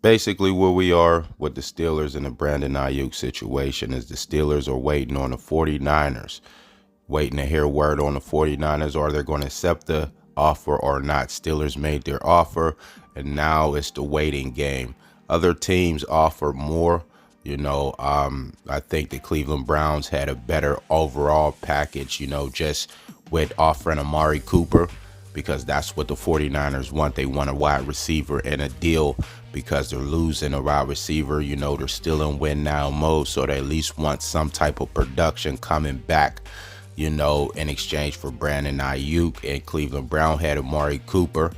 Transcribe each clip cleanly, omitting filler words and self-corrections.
basically where we are with the Steelers and the Brandon Aiyuk situation is the Steelers are waiting on the 49ers, waiting to hear word on the 49ers. Are they going to accept the offer or not? Steelers made their offer, and now it's the waiting game. Other teams offer more. I think the Cleveland Browns had a better overall package, just with offering Amari Cooper, because that's what the 49ers want. They want a wide receiver and a deal because they're losing a wide receiver. They're still in win now mode, so they at least want some type of production coming back, in exchange for Brandon Aiyuk. And Cleveland Brown had Amari Cooper,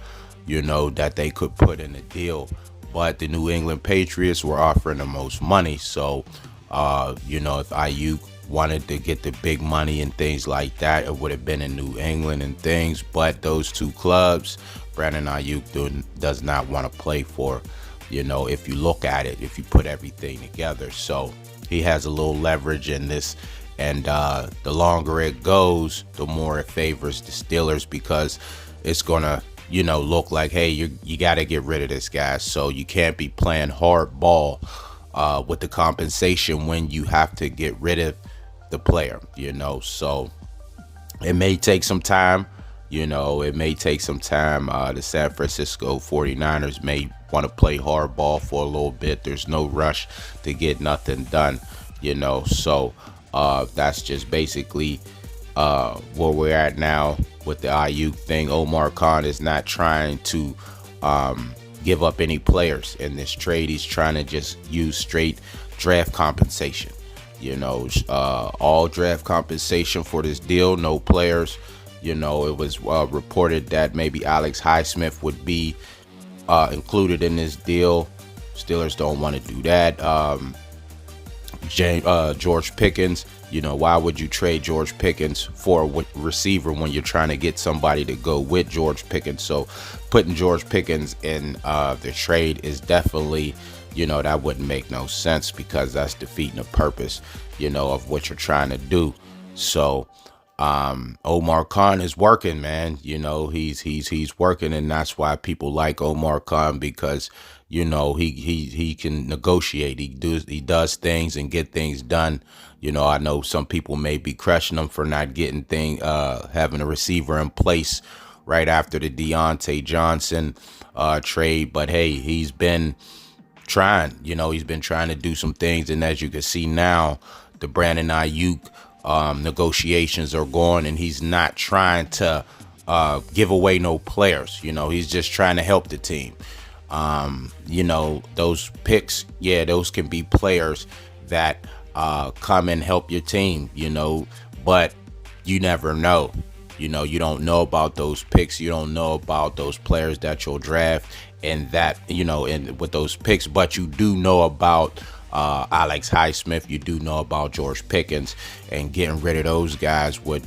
that they could put in a deal. But the New England Patriots were offering the most money. So, if Aiyuk wanted to get the big money and things like that, it would have been in New England and things. But those two clubs, Brandon Aiyuk does not want to play for, if you look at it, if you put everything together. So he has a little leverage in this. And the longer it goes, the more it favors the Steelers, because it's going to look like, hey, you got to get rid of this guy. So you can't be playing hard ball with the compensation when you have to get rid of the player, So it may take some time, the San Francisco 49ers may want to play hard ball for a little bit. There's no rush to get nothing done, So that's just basically where we're at now with the Aiyuk thing. Omar Khan is not trying to give up any players in this trade. He's trying to just use straight draft compensation. All draft compensation for this deal, no players. It was reported that maybe Alex Highsmith would be included in this deal. Steelers don't want to do that. George Pickens, why would you trade George Pickens for a receiver when you're trying to get somebody to go with George Pickens? So putting George Pickens in the trade is definitely, that wouldn't make no sense, because that's defeating the purpose, of what you're trying to do. So Omar Khan is working, man. He's working, and that's why people like Omar Khan, because he can negotiate. He does things and get things done. I know some people may be crushing him for not getting having a receiver in place right after the Deontay Johnson trade, but hey, he's been trying. He's been trying to do some things, and as you can see now, the Brandon Aiyuk negotiations are going, and he's not trying to give away no players. He's just trying to help the team. Those picks, those can be players that come and help your team, but you never know. You don't know about those picks. You don't know about those players that you'll draft, and that, and with those picks, but you do know about Alex Highsmith. You do know about George Pickens, and getting rid of those guys would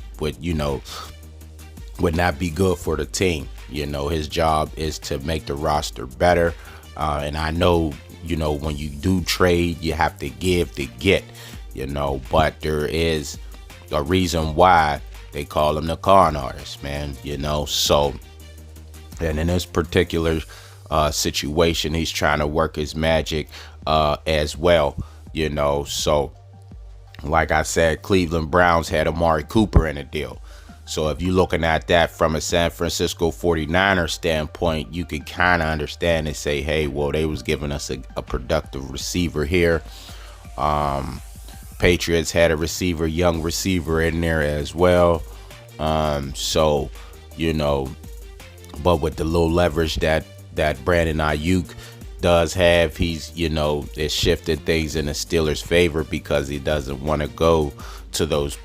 not be good for the team. His job is to make the roster better. And I know, when you do trade, you have to give to get, but there is a reason why they call him the con artist, man, so, and in this particular situation, he's trying to work his magic as well, so like I said, Cleveland Browns had Amari Cooper in a deal. So if you're looking at that from a San Francisco 49er standpoint, you can kind of understand and say, hey, well, they was giving us a productive receiver here. Patriots had a young receiver in there as well. So, but with the little leverage that Brandon Aiyuk does have, he's, it shifted things in the Steelers' favor, because he doesn't want to go to those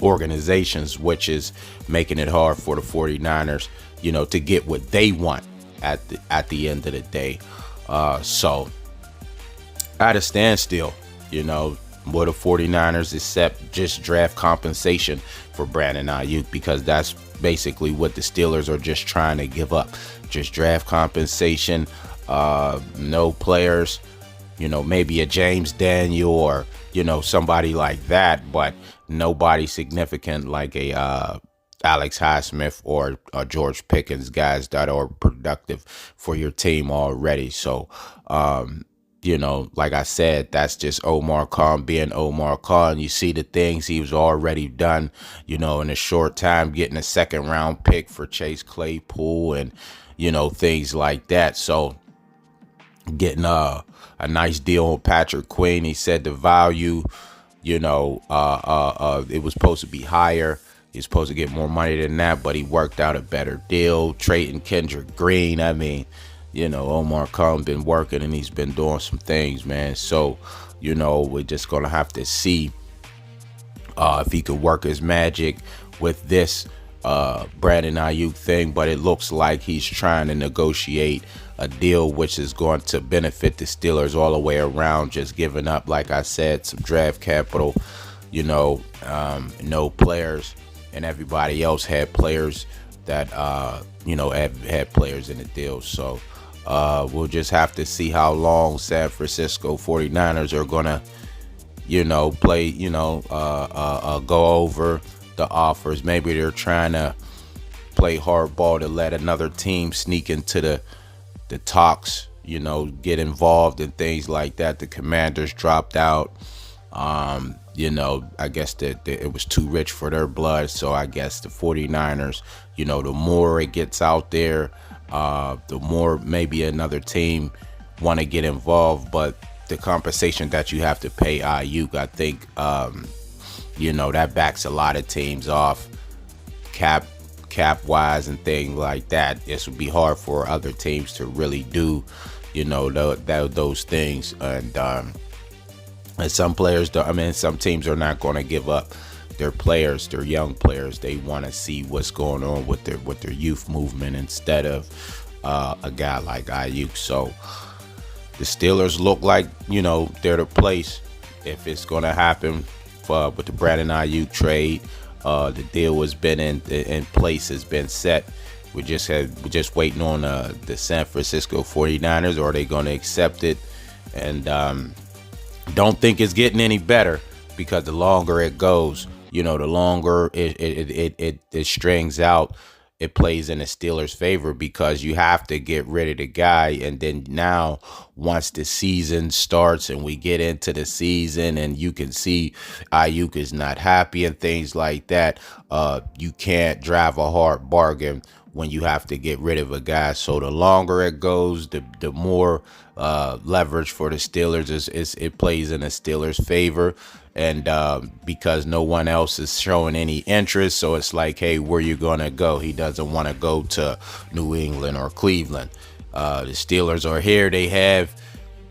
organizations, which is making it hard for the 49ers, to get what they want at the end of the day. So at a standstill, will the 49ers accept just draft compensation for Brandon Aiyuk? Because that's basically what the Steelers are just trying to give up. Just draft compensation, no players, maybe a James Daniel or, somebody like that, but nobody significant like a Alex Highsmith or George Pickens, guys that are productive for your team already. So, you know, like I said, that's just Omar Khan being Omar Khan. You see the things he's already done, you know, in a short time, getting a second round pick for Chase Claypool and, you know, things like that. So getting a nice deal on Patrick Queen. He said the value, you know, it was supposed to be higher. He's supposed to get more money than that, but he worked out a better deal. Trading Kendrick Green. I mean, you know, Omar Khan been working and he's been doing some things, man. So, you know, we're just gonna have to see if he could work his magic with this Brandon Aiyuk thing. But it looks like he's trying to negotiate a deal which is going to benefit the Steelers all the way around, just giving up, like I said, some draft capital, you know, no players, and everybody else had players that you know, had players in the deal. So we'll just have to see how long San Francisco 49ers are gonna, you know, play, you know, go over the offers. Maybe they're trying to play hardball to let another team sneak into the talks, you know, get involved in things like that. The Commanders dropped out. You know, I guess that it was too rich for their blood. So I guess the 49ers, you know, the more it gets out there, the more maybe another team want to get involved. But the compensation that you have to pay Aiyuk, I think, you know, that backs a lot of teams off cap wise and things like that. This would be hard for other teams to really do, you know, those things. And some players don't, I mean, some teams are not going to give up their players, their young players. They want to see what's going on with their youth movement instead of a guy like Aiyuk. So the Steelers look like, you know, they're the place if it's going to happen with the Brandon Aiyuk trade. The deal has been in place, has been set. We're just waiting on the San Francisco 49ers. Are they going to accept it? And don't think it's getting any better, because the longer it goes, you know, the longer it strings out, it plays in the Steelers' favor, because you have to get rid of the guy. And then now, once the season starts and we get into the season and you can see Aiyuk is not happy and things like that, you can't drive a hard bargain when you have to get rid of a guy. So the longer it goes, the more leverage for the Steelers it plays in the Steelers' favor. And because no one else is showing any interest, so it's like, hey, where you gonna go? He doesn't want to go to New England or Cleveland. The Steelers are here. They have,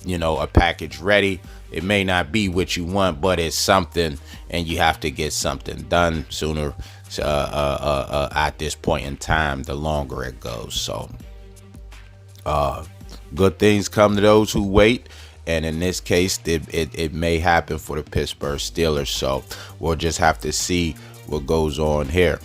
you know, a package ready. It may not be what you want, but it's something, and you have to get something done sooner. At this point in time, the longer it goes. So good things come to those who wait. And in this case, it may happen for the Pittsburgh Steelers. So we'll just have to see what goes on here.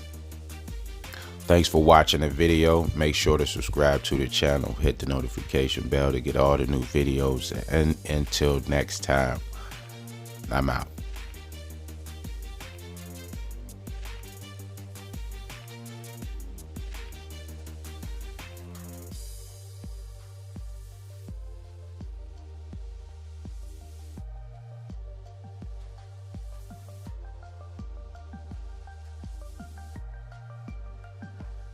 Thanks for watching the video. Make sure to subscribe to the channel. Hit the notification bell to get all the new videos. And until next time, I'm out.